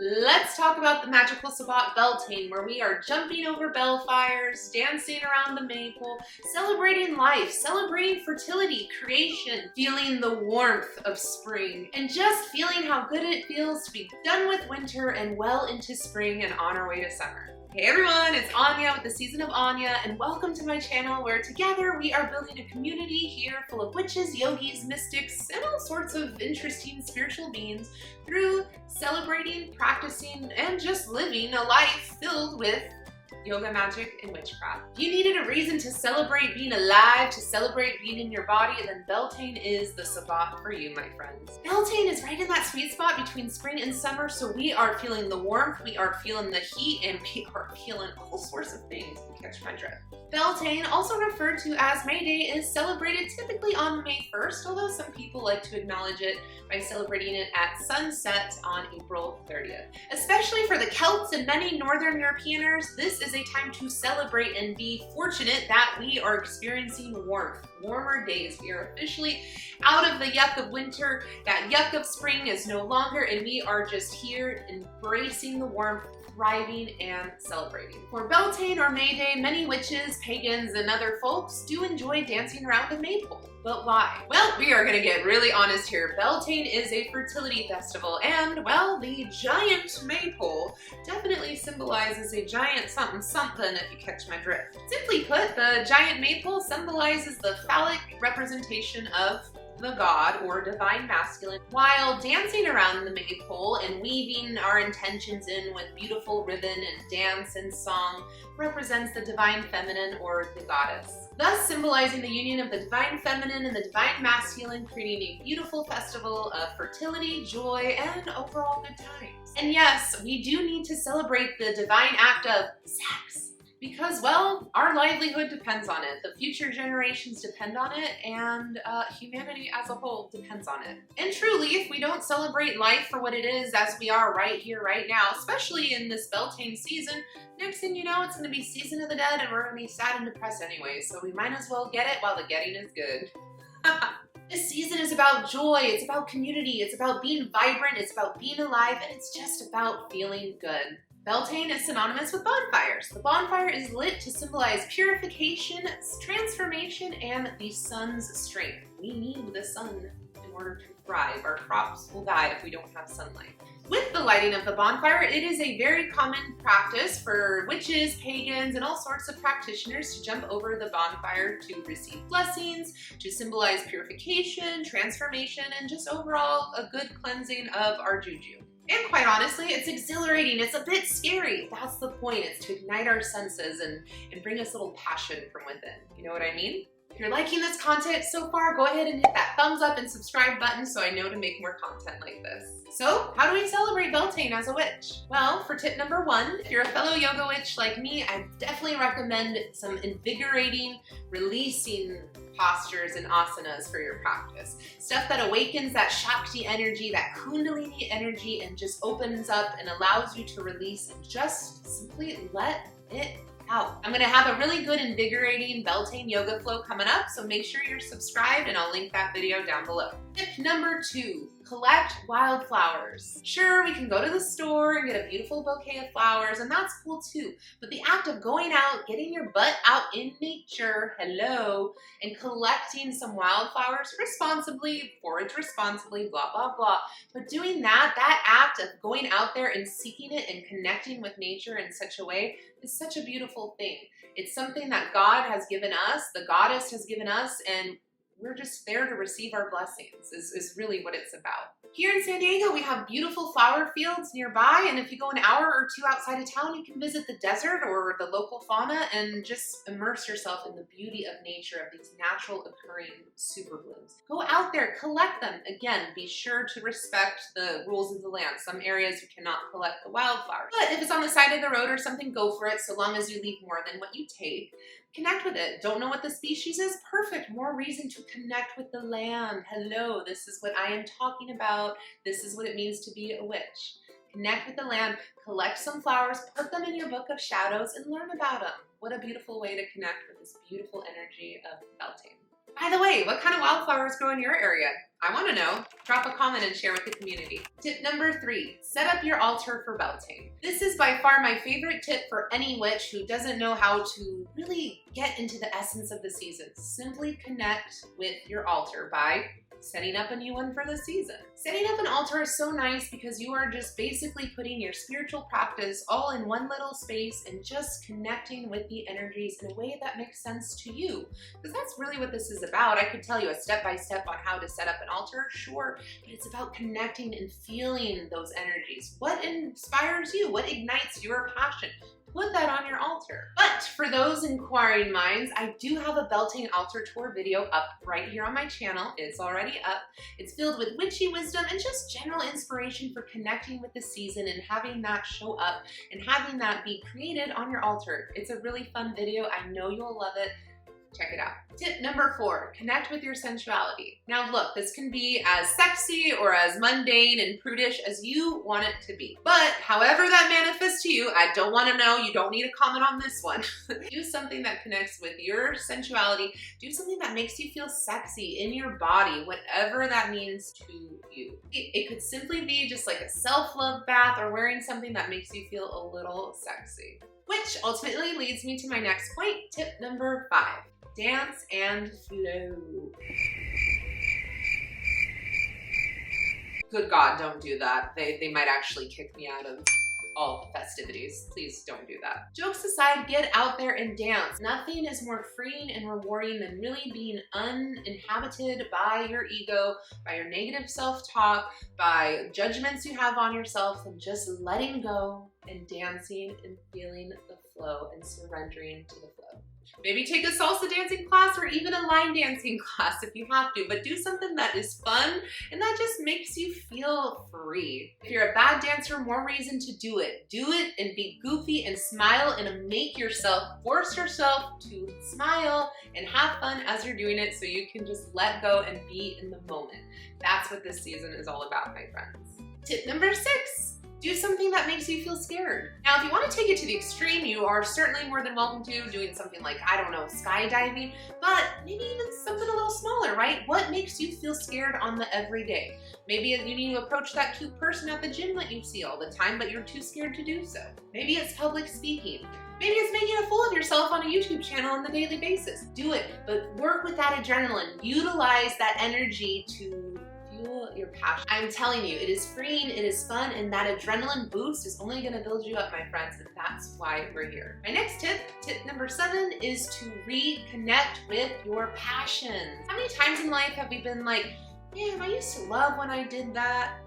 Let's talk about the magical sabbat Beltane, where we are jumping over bellfires, dancing around the maypole, celebrating life, celebrating fertility, creation, feeling the warmth of spring, and just feeling how good it feels to be done with winter and well into spring and on our way to summer. Hey everyone, it's Anya with the Season of Anya, and welcome to my channel where together we are building a community here full of witches, yogis, mystics, and all sorts of interesting spiritual beings through celebrating, practicing, and just living a life filled with yoga, magic, and witchcraft. If you needed a reason to celebrate being alive, to celebrate being in your body, then Beltane is the sabbat for you, my friends. Beltane is right in that sweet spot between spring and summer, so we are feeling the warmth, we are feeling the heat, and we are feeling all sorts of things, if you catch my drift. Beltane, also referred to as May Day, is celebrated typically on May 1st, although some people like to acknowledge it by celebrating it at sunset on April 30th. Especially for the Celts and many Northern Europeaners, this is a time to celebrate and be fortunate that we are experiencing warmth, warmer days. We are officially out of the yuck of winter. That yuck of spring is no longer, and we are just here embracing the warmth, thriving, and celebrating. For Beltane or May Day, many witches, pagans, and other folks do enjoy dancing around a maypole. But why? Well, we are gonna get really honest here. Beltane is a fertility festival, and, well, the giant maypole definitely symbolizes a giant something something, if you catch my drift. Simply put, the giant maypole symbolizes the phallic representation of the god or divine masculine, while dancing around the maypole and weaving our intentions in with beautiful ribbon and dance and song represents the divine feminine or the goddess, thus symbolizing the union of the divine feminine and the divine masculine, creating a beautiful festival of fertility, joy, and overall good times. And yes, we do need to celebrate the divine act of sex, because, well, our livelihood depends on it, the future generations depend on it, and humanity as a whole depends on it. And truly, if we don't celebrate life for what it is as we are right here, right now, especially in this Beltane season, next thing you know, it's going to be Season of the Dead, and we're going to be sad and depressed anyway, so we might as well get it while the getting is good. This season is about joy, it's about community, it's about being vibrant, it's about being alive, and it's just about feeling good. Beltane is synonymous with bonfires. The bonfire is lit to symbolize purification, transformation, and the sun's strength. We need the sun in order to thrive. Our crops will die if we don't have sunlight. With the lighting of the bonfire, it is a very common practice for witches, pagans, and all sorts of practitioners to jump over the bonfire to receive blessings, to symbolize purification, transformation, and just overall a good cleansing of our juju. And quite honestly, it's exhilarating, it's a bit scary. That's the point, it's to ignite our senses and bring us a little passion from within. You know what I mean? If you're liking this content so far, go ahead and hit that thumbs up and subscribe button so I know to make more content like this. So, how do we celebrate Beltane as a witch? Well, for tip number 1, if you're a fellow yoga witch like me, I definitely recommend some invigorating, releasing postures and asanas for your practice. Stuff that awakens that Shakti energy, that Kundalini energy, and just opens up and allows you to release and just simply let it out. I'm gonna have a really good invigorating Beltane yoga flow coming up, so make sure you're subscribed and I'll link that video down below. Tip number 2, collect wildflowers. Sure, we can go to the store and get a beautiful bouquet of flowers, and that's cool too, but the act of going out, getting your butt out in nature, hello, and collecting some wildflowers responsibly, forage responsibly, blah, blah, blah, but doing that act of going out there and seeking it and connecting with nature in such a way is such a beautiful thing. It's something that God has given us, the goddess has given us, and we're just there to receive our blessings, is really what it's about. Here in San Diego, we have beautiful flower fields nearby, and if you go an hour or 2 outside of town, you can visit the desert or the local fauna and just immerse yourself in the beauty of nature, of these natural occurring super blooms. Go out there, collect them. Again, be sure to respect the rules of the land. Some areas you cannot collect the wildflowers, but if it's on the side of the road or something, go for it, so long as you leave more than what you take. Connect with it. Don't know what the species is? Perfect. More reason to connect with the land. Hello, this is what I am talking about. This is what it means to be a witch. Connect with the land, collect some flowers, put them in your book of shadows, and learn about them. What a beautiful way to connect with this beautiful energy of Beltane. By the way, what kind of wildflowers grow in your area? I want to know. Drop a comment and share with the community. Tip number 3, set up your altar for Beltane. This is by far my favorite tip for any witch who doesn't know how to really get into the essence of the season. Simply connect with your altar by setting up a new one for the season. Setting up an altar is so nice because you are just basically putting your spiritual practice all in one little space and just connecting with the energies in a way that makes sense to you. Because that's really what this is about. I could tell you a step-by-step on how to set up an altar, sure, but it's about connecting and feeling those energies. What inspires you? What ignites your passion? Put that on your altar. But for those inquiring minds, I do have a Beltane altar tour video up right here on my channel. It's already up. It's filled with witchy wisdom and just general inspiration for connecting with the season and having that show up and having that be created on your altar. It's a really fun video. I know you'll love it. Check it out. Tip number 4, connect with your sensuality. Now look, this can be as sexy or as mundane and prudish as you want it to be. But however that manifests to you, I don't want to know, you don't need to comment on this one. Do something that connects with your sensuality. Do something that makes you feel sexy in your body, whatever that means to you. It could simply be just like a self-love bath or wearing something that makes you feel a little sexy. Which ultimately leads me to my next point, tip number 5. Dance and flow. Good God, don't do that. They might actually kick me out of all festivities. Please don't do that. Jokes aside, get out there and dance. Nothing is more freeing and rewarding than really being uninhabited by your ego, by your negative self-talk, by judgments you have on yourself, and just letting go and dancing and feeling the flow and surrendering to the flow. Maybe take a salsa dancing class or even a line dancing class if you have to, but do something that is fun and that just makes you feel free. If you're a bad dancer, more reason to do it. Do it and be goofy and smile and force yourself to smile and have fun as you're doing it so you can just let go and be in the moment. That's what this season is all about, my friends. Tip number 6. Do something that makes you feel scared. Now, if you want to take it to the extreme, you are certainly more than welcome to doing something like, I don't know, skydiving, but maybe even something a little smaller, right? What makes you feel scared on the everyday? Maybe you need to approach that cute person at the gym that you see all the time, but you're too scared to do so. Maybe it's public speaking. Maybe it's making a fool of yourself on a YouTube channel on a daily basis. Do it, but work with that adrenaline. Utilize that energy to fuel your passion. I'm telling you, it is freeing, it is fun, and that adrenaline boost is only gonna build you up, my friends, and that's why we're here. My next tip number 7, is to reconnect with your passions. How many times in life have we been like, man, I used to love when I did that.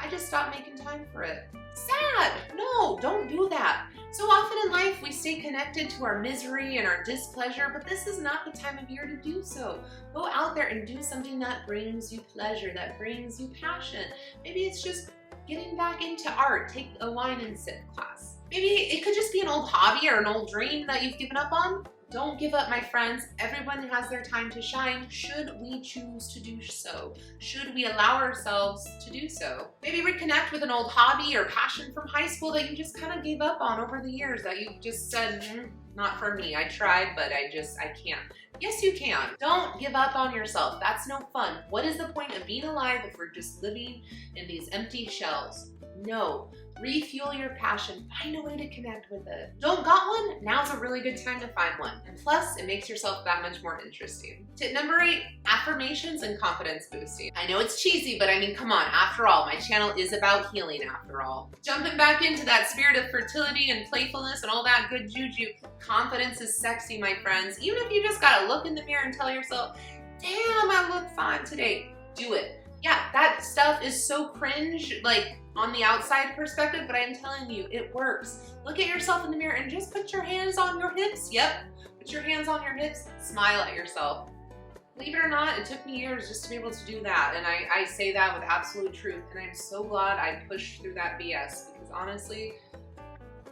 I just stopped making time for it. Sad. No, don't do that. So often in life, we stay connected to our misery and our displeasure, but this is not the time of year to do so. Go out there and do something that brings you pleasure, that brings you passion. Maybe it's just getting back into art. Take a wine and sip class. Maybe it could just be an old hobby or an old dream that you've given up on. Don't give up, my friends. Everyone has their time to shine, should we choose to do so. Should we allow ourselves to do so. Maybe reconnect with an old hobby or passion from high school that you just kind of gave up on over the years, that you just said, not for me. I tried, but I can't. Yes, you can. Don't give up on yourself. That's no fun. What is the point of being alive if we're just living in these empty shells? No. Refuel your passion. Find a way to connect with it. Don't got one? Now's a really good time to find one. And plus, it makes yourself that much more interesting. Tip number 8, affirmations and confidence boosting. I know it's cheesy, but I mean, come on. After all, my channel is about healing after all. Jumping back into that spirit of fertility and playfulness and all that good juju, confidence is sexy, my friends. Even if you just gotta look in the mirror and tell yourself, damn, I look fine today. Do it. Yeah, that stuff is so cringe, like, on the outside perspective, but I'm telling you, it works. Look at yourself in the mirror and just put your hands on your hips. Yep, put your hands on your hips, smile at yourself. Believe it or not, it took me years just to be able to do that, and I say that with absolute truth, and I'm so glad I pushed through that BS, because honestly,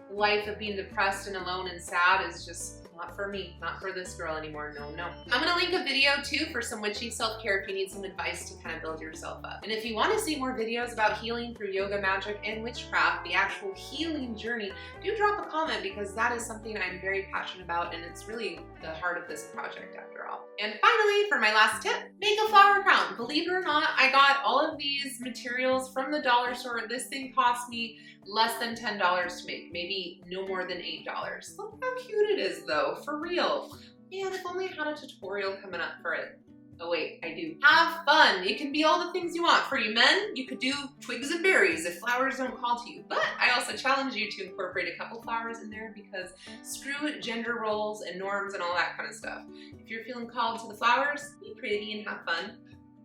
the life of being depressed and alone and sad is just, Not for me, not for this girl anymore, no, no. I'm gonna link a video too for some witchy self-care if you need some advice to kind of build yourself up. And if you want to see more videos about healing through yoga, magic, and witchcraft, the actual healing journey, do drop a comment because that is something I'm very passionate about and it's really the heart of this project after all. And finally, for my last tip, make a flower crown. Believe it or not, I got all of these materials from the dollar store. This thing cost me less than $10 to make, maybe no more than $8. Look how cute it is though, for real. Man, if only I had a tutorial coming up for it. Oh wait, I do. Have fun. It can be all the things you want. For you men, you could do twigs and berries if flowers don't call to you. But I also challenge you to incorporate a couple flowers in there because screw gender roles and norms and all that kind of stuff. If you're feeling called to the flowers, be pretty and have fun.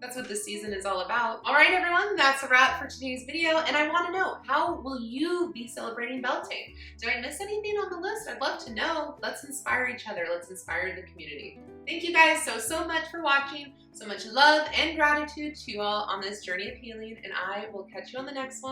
That's what this season is all about. All right, everyone, that's a wrap for today's video. And I want to know, how will you be celebrating Beltane? Did I miss anything on the list? I'd love to know. Let's inspire each other. Let's inspire the community. Thank you guys so much for watching. So much love and gratitude to you all on this journey of healing. And I will catch you on the next one.